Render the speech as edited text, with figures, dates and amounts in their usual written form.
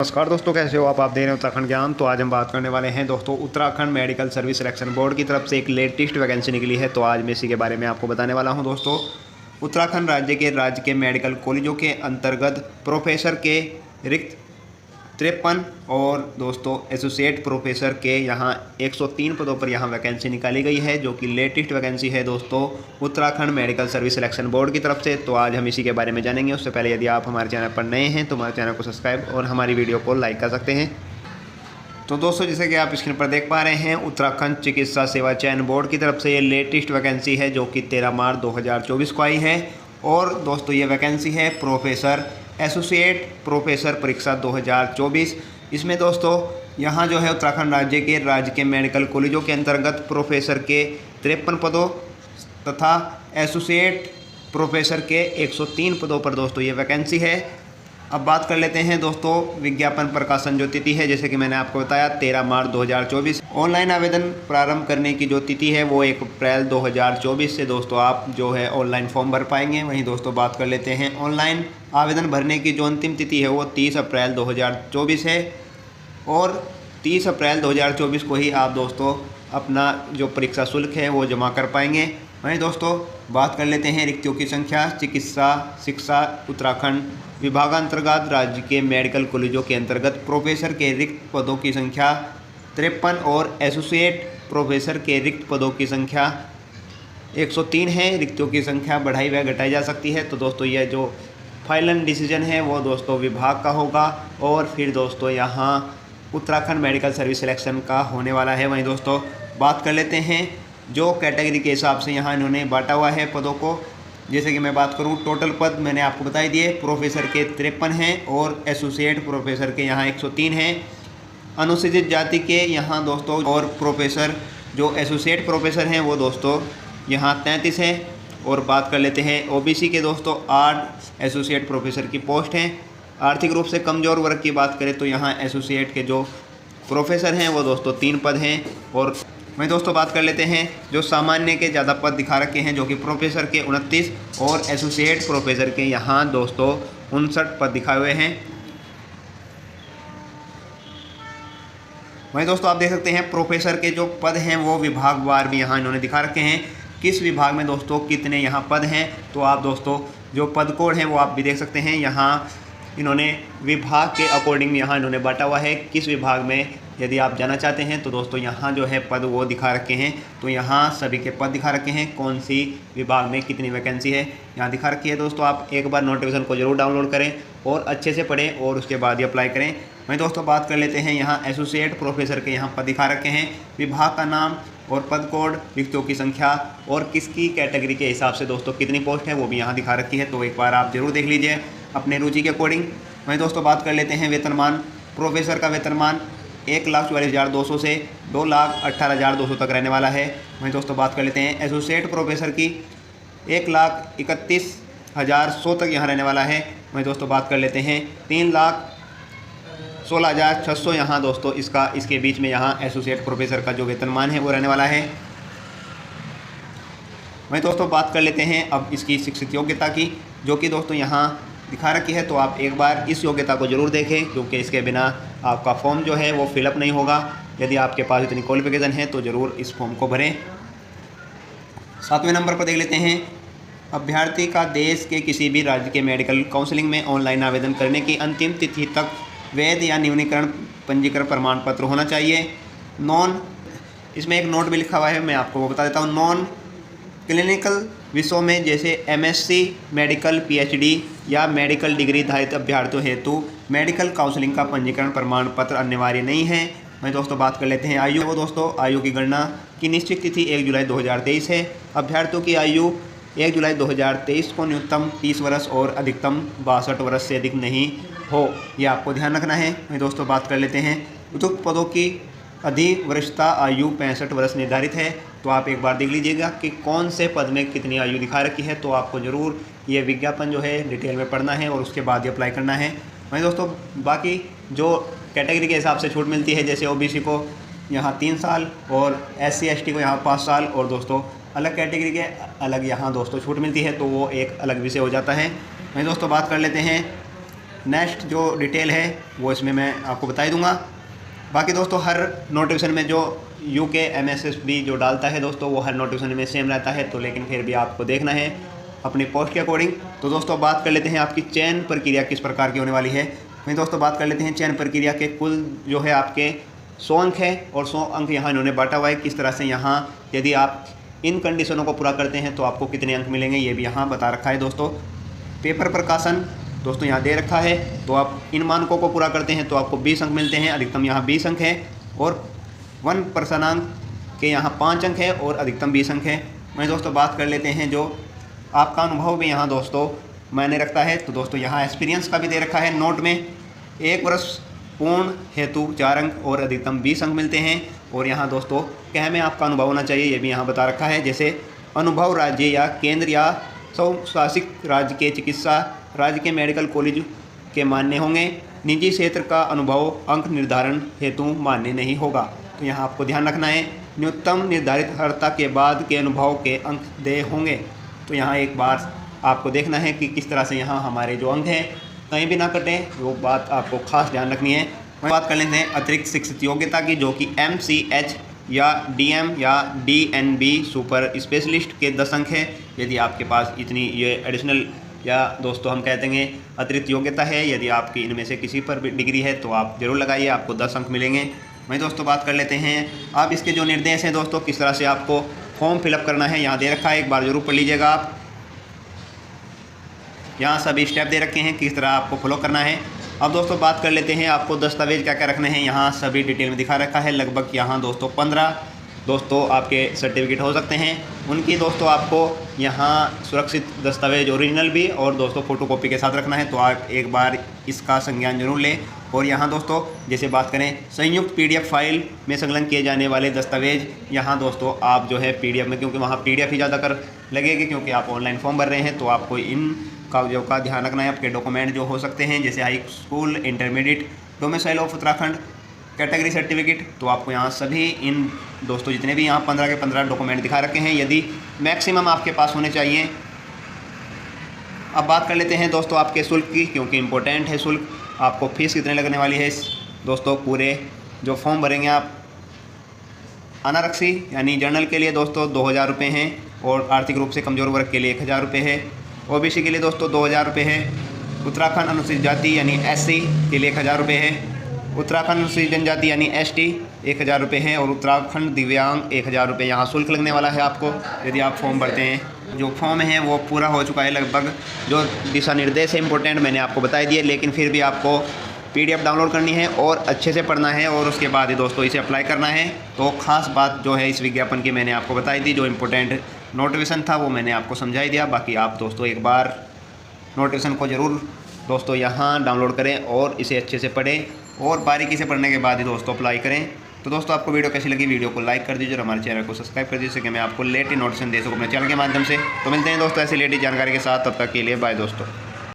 नमस्कार दोस्तों, कैसे हो आप दे रहे हो उत्तराखंड ज्ञान। तो आज हम बात करने वाले हैं दोस्तों Uttarakhand medical service selection board की तरफ से एक लेटेस्ट वैकेंसी निकली है। तो आज मैं इसी के बारे में आपको बताने वाला हूं दोस्तों। उत्तराखंड राज्य के मेडिकल कॉलेजों के अंतर्गत प्रोफेसर के रिक्त 53 और दोस्तों एसोसिएट प्रोफेसर के यहाँ 103 पदों पर यहाँ वैकेंसी निकाली गई है, जो कि लेटेस्ट वैकेंसी है दोस्तों Uttarakhand medical service selection board की तरफ से। तो आज हम इसी के बारे में जानेंगे। उससे पहले यदि आप हमारे चैनल पर नए हैं तो हमारे चैनल को सब्सक्राइब और हमारी वीडियो को लाइक कर सकते हैं। तो दोस्तों, जैसे कि आप स्क्रीन पर देख पा रहे हैं, उत्तराखंड चिकित्सा सेवा चयन बोर्ड की तरफ से ये लेटेस्ट वैकेंसी है, जो कि 13 मार्च 2024 को आई है। और दोस्तों ये वैकेंसी है प्रोफेसर एसोसिएट प्रोफेसर परीक्षा 2024। इसमें दोस्तों यहाँ जो है उत्तराखंड राज्य के मेडिकल कॉलेजों के अंतर्गत प्रोफेसर के 53 पदों तथा एसोसिएट प्रोफेसर के 103 पदों पर दोस्तों ये वैकेंसी है। अब बात कर लेते हैं दोस्तों विज्ञापन प्रकाशन जो तिथि है, जैसे कि मैंने आपको बताया 13 मार्च 2024। ऑनलाइन आवेदन प्रारंभ करने की जो तिथि है वो 1 अप्रैल 2024 से दोस्तों आप जो है ऑनलाइन फॉर्म भर पाएंगे। वहीं दोस्तों बात कर लेते हैं ऑनलाइन आवेदन भरने की जो अंतिम तिथि है वो 30 अप्रैल 2024 है। और 30 अप्रैल 2024 को ही आप दोस्तों अपना जो परीक्षा शुल्क है वो जमा कर पाएंगे। वहीं दोस्तों बात कर लेते हैं रिक्तियों की संख्या। चिकित्सा शिक्षा उत्तराखंड विभागांतर्गत राज्य के मेडिकल कॉलेजों के अंतर्गत प्रोफेसर के रिक्त पदों की संख्या 53 और एसोसिएट प्रोफेसर के रिक्त पदों की संख्या 103 है। रिक्तियों की संख्या बढ़ाई व घटाई जा सकती है। तो दोस्तों यह जो फाइनल डिसीजन है वो दोस्तों विभाग का होगा और फिर दोस्तों यहाँ उत्तराखंड मेडिकल सर्विस सिलेक्शन का होने वाला है। वहीं दोस्तों बात कर लेते हैं जो कैटेगरी के हिसाब से यहाँ इन्होंने बांटा हुआ है पदों को। जैसे कि मैं बात करूँ, टोटल पद मैंने आपको बता दिए, प्रोफेसर के 53 हैं और एसोसिएट प्रोफेसर के यहाँ 103 हैं। अनुसूचित जाति के यहाँ दोस्तों और प्रोफेसर जो एसोसिएट प्रोफेसर हैं वो दोस्तों यहाँ 33 हैं। और बात कर लेते हैं ओबीसी के दोस्तों 8 एसोसिएट प्रोफेसर की पोस्ट हैं। आर्थिक रूप से कमज़ोर वर्ग की बात करें तो यहाँ एसोसिएट के जो प्रोफेसर हैं वो दोस्तों 3 पद हैं। और वहीं दोस्तों बात कर लेते हैं जो सामान्य के ज़्यादा पद दिखा रखे हैं, जो कि प्रोफेसर के 29 और एसोसिएट प्रोफेसर के यहाँ दोस्तों 59 पद दिखाए हुए हैं। वहीं दोस्तों आप देख सकते हैं प्रोफेसर के जो पद हैं वो विभागवार भी यहाँ इन्होंने दिखा रखे हैं, किस विभाग में दोस्तों कितने यहाँ पद हैं। तो आप दोस्तों जो पद कोड हैं वो आप भी देख सकते हैं। यहाँ इन्होंने विभाग के अकॉर्डिंग यहाँ इन्होंने बांटा हुआ है, किस विभाग में यदि आप जाना चाहते हैं तो दोस्तों यहाँ जो है पद वो दिखा रखे हैं। तो यहाँ सभी के पद दिखा रखे हैं, कौन सी विभाग में कितनी वैकेंसी है यहाँ दिखा रखी है। दोस्तों आप एक बार नोटिफिकेशन को जरूर डाउनलोड करें और अच्छे से पढ़ें और उसके बाद ही अप्लाई करें। वहीं दोस्तों बात कर लेते हैं यहाँ एसोसिएट प्रोफेसर के यहाँ पद दिखा रखे हैं, विभाग का नाम और पद कोड, रिक्तियों की संख्या और किसकी कैटेगरी के हिसाब से दोस्तों कितनी पोस्ट है वो भी यहाँ दिखा रखी है। तो एक बार आप जरूर देख लीजिए अपने रुचि के अकॉर्डिंग। वहीं दोस्तों बात कर लेते हैं वेतनमान। प्रोफेसर का वेतनमान 1,44,200 से 2,18,200 तक रहने वाला है। वहीं दोस्तों बात कर लेते हैं एसोसिएट प्रोफेसर की 1,31,100 तक यहाँ रहने वाला है। वहीं दोस्तों बात कर लेते हैं 3,16,600 यहाँ दोस्तों इसके बीच में यहाँ एसोसिएट प्रोफेसर का जो वेतनमान है वो रहने वाला है। वहीं दोस्तों बात कर लेते हैं अब इसकी शिक्षित योग्यता की, जो कि दोस्तों यहाँ दिखा रखी है। तो आप एक बार इस योग्यता को जरूर देखें, क्योंकि इसके बिना आपका फॉर्म जो है वो फिलअप नहीं होगा। यदि आपके पास इतनी क्वालिफिकेशन है तो ज़रूर इस फॉर्म को भरें। 7वें नंबर पर देख लेते हैं अभ्यर्थी का देश के किसी भी राज्य के मेडिकल काउंसलिंग में ऑनलाइन आवेदन करने की अंतिम तिथि तक वैध या न्यूनीकरण पंजीकरण प्रमाण पत्र होना चाहिए। इसमें एक नोट भी लिखा हुआ है, मैं आपको वो बता देता हूँ। नॉन क्लिनिकल विषयों में जैसे एमएससी, मेडिकल पीएचडी या मेडिकल डिग्री धारित अभ्यर्थियों हेतु मेडिकल काउंसलिंग का पंजीकरण प्रमाण पत्र अनिवार्य नहीं है। मैं दोस्तों बात कर लेते हैं आयु। वो दोस्तों आयु की गणना की निश्चित तिथि 1 जुलाई 2023 है। अभ्यर्थियों की आयु 1 जुलाई 2023 को न्यूनतम 30 वर्ष और अधिकतम 62 वर्ष से अधिक नहीं हो, ये आपको ध्यान रखना है। मैं दोस्तों बात कर लेते हैं उपयुक्त पदों की अधिवरिष्ठता आयु 65 वर्ष निर्धारित है। तो आप एक बार देख लीजिएगा कि कौन से पद में कितनी आयु दिखा रखी है। तो आपको ज़रूर ये विज्ञापन जो है डिटेल में पढ़ना है और उसके बाद ही अप्लाई करना है। वहीं दोस्तों बाकी जो कैटेगरी के हिसाब से छूट मिलती है, जैसे ओबीसी को यहाँ 3 साल और SC ST को यहाँ 5 साल और दोस्तों अलग कैटेगरी के अलग यहाँ दोस्तों छूट मिलती है, तो वो एक अलग विषय हो जाता है। वहीं दोस्तों बात कर लेते हैं नेक्स्ट जो डिटेल है वो इसमें मैं आपको बता ही दूँगा। बाकी दोस्तों हर नोटिफिकेशन में जो यूके MSSB जो डालता है दोस्तों वो हर नोटिफिकेशन में सेम रहता है, तो लेकिन फिर भी आपको देखना है अपनी पोस्ट के अकॉर्डिंग। तो दोस्तों बात कर लेते हैं आपकी चयन प्रक्रिया किस प्रकार की होने वाली है। वहीं दोस्तों बात कर लेते हैं चयन प्रक्रिया के कुल जो है आपके 100 अंक है और 100 अंक यहाँ इन्होंने बांटा हुआ है। किस तरह से यहाँ यदि आप इन कंडीशनों को पूरा करते हैं तो आपको कितने अंक मिलेंगे ये भी यहाँ बता रखा है दोस्तों। पेपर प्रकाशन दोस्तों यहाँ दे रखा है, तो आप इन मानकों को पूरा करते हैं तो आपको 20 अंक मिलते हैं। अधिकतम यहाँ 20 अंक है और 1% के यहाँ 5 अंक है और अधिकतम 20 अंक है। वहीं दोस्तों बात कर लेते हैं जो आपका अनुभव भी यहाँ दोस्तों मायने रखता है। तो दोस्तों यहाँ एक्सपीरियंस का भी दे रखा है नोट में। 1 वर्ष पूर्ण हेतु 4 अंक और अधिकतम 20 अंक मिलते हैं। और यहाँ दोस्तों क्या में आपका अनुभव होना चाहिए ये भी यहाँ बता रखा है। जैसे अनुभव राज्य या केंद्र या स्वशासित राज्य के चिकित्सा राज्य के मेडिकल कॉलेज के मान्य होंगे। निजी क्षेत्र का अनुभव अंक निर्धारण हेतु मान्य नहीं होगा। तो यहाँ आपको ध्यान रखना है न्यूनतम निर्धारित अर्हता के बाद के अनुभव के अंक देय होंगे। तो यहाँ एक बार आपको देखना है कि किस तरह से यहाँ हमारे जो अंक हैं कहीं भी ना कटें, वो बात आपको खास ध्यान रखनी है। बात कर लेते हैं अतिरिक्त शिक्षित योग्यता की, जो कि MCH या DM या DNB सुपर स्पेशलिस्ट के 10 अंक है। यदि आपके पास इतनी ये एडिशनल या दोस्तों हम कहते हैं अतिरिक्त योग्यता है, यदि आपकी इनमें से किसी पर भी डिग्री है तो आप जरूर लगाइए, आपको 10 अंक मिलेंगे। वहीं दोस्तों बात कर लेते हैं अब इसके जो निर्देश हैं दोस्तों किस तरह से आपको फॉर्म फिलअप करना है, यहाँ दे रखा है, एक बार जरूर पढ़ लीजिएगा आप। यहाँ सभी स्टेप दे रखे हैं किस तरह आपको फॉलो करना है। अब दोस्तों बात कर लेते हैं आपको दस्तावेज क्या क्या रखने हैं, यहाँ सभी डिटेल में दिखा रखा है। लगभग यहाँ दोस्तों 15 दोस्तों आपके सर्टिफिकेट हो सकते हैं, उनकी दोस्तों आपको यहाँ सुरक्षित दस्तावेज ओरिजिनल भी और दोस्तों फोटोकॉपी के साथ रखना है। तो आप एक बार इसका संज्ञान जरूर लें। और यहाँ दोस्तों जैसे बात करें संयुक्त PDF फाइल में संलग्न किए जाने वाले दस्तावेज, यहाँ दोस्तों आप जो है PDF में, क्योंकि वहाँ PDF ही ज़्यादा कर लगेगी क्योंकि आप ऑनलाइन फॉर्म भर रहे हैं, तो आपको इन कागजों का ध्यान रखना है। आपके डॉक्यूमेंट जो हो सकते हैं जैसे high school, intermediate, domicile of Uttarakhand, category certificate, तो आपको यहाँ सभी इन दोस्तों जितने भी यहाँ 15 के 15 डॉक्यूमेंट दिखा रखे हैं, यदि मैक्सिमम आपके पास होने चाहिए। अब बात कर लेते हैं दोस्तों आपके शुल्क की, क्योंकि इम्पोर्टेंट है शुल्क। आपको फीस कितने लगने वाली है दोस्तों, पूरे जो फॉर्म भरेंगे आप। अनारक्षी यानी जनरल के लिए दोस्तों 2000 रुपये हैं और आर्थिक रूप से कमज़ोर वर्ग के लिए 1000 रुपये है। OBC के लिए दोस्तों 2000 रुपये है। उत्तराखंड अनुसूचित जाति यानी SC के लिए 1000 रुपये है। उत्तराखंड अनुसूचित जनजाति यानी ST 1000 रुपये है। और उत्तराखंड दिव्यांग 1000 रुपये यहाँ शुल्क लगने वाला है आपको यदि आप फॉर्म भरते हैं। जो फॉर्म है वो पूरा हो चुका है लगभग। जो दिशा निर्देश है इंपॉर्टेंट मैंने आपको बता दिए, लेकिन फिर भी आपको PDF डाउनलोड करनी है और अच्छे से पढ़ना है और उसके बाद ही दोस्तों इसे अप्लाई करना है। तो ख़ास बात जो है इस विज्ञापन की मैंने आपको बताई थी, जो इम्पोर्टेंट नोटिफिकेशन था वो मैंने आपको समझाई दिया। बाकी आप दोस्तों एक बार नोटिफिकेशन को ज़रूर दोस्तों यहाँ डाउनलोड करें और इसे अच्छे से पढ़ें और बारीकी से पढ़ने के बाद ही दोस्तों अप्लाई करें। तो दोस्तों आपको वीडियो कैसी लगी, वीडियो को लाइक कर दीजिए और हमारे चैनल को सब्सक्राइब कर दीजिए कि मैं आपको लेटेस्ट नोटिफिकेशन दे सकूँ अपने चैनल के माध्यम से। तो मिलते हैं दोस्तों ऐसी लेटेस्ट जानकारी के साथ, तब तक के लिए बाय दोस्तों।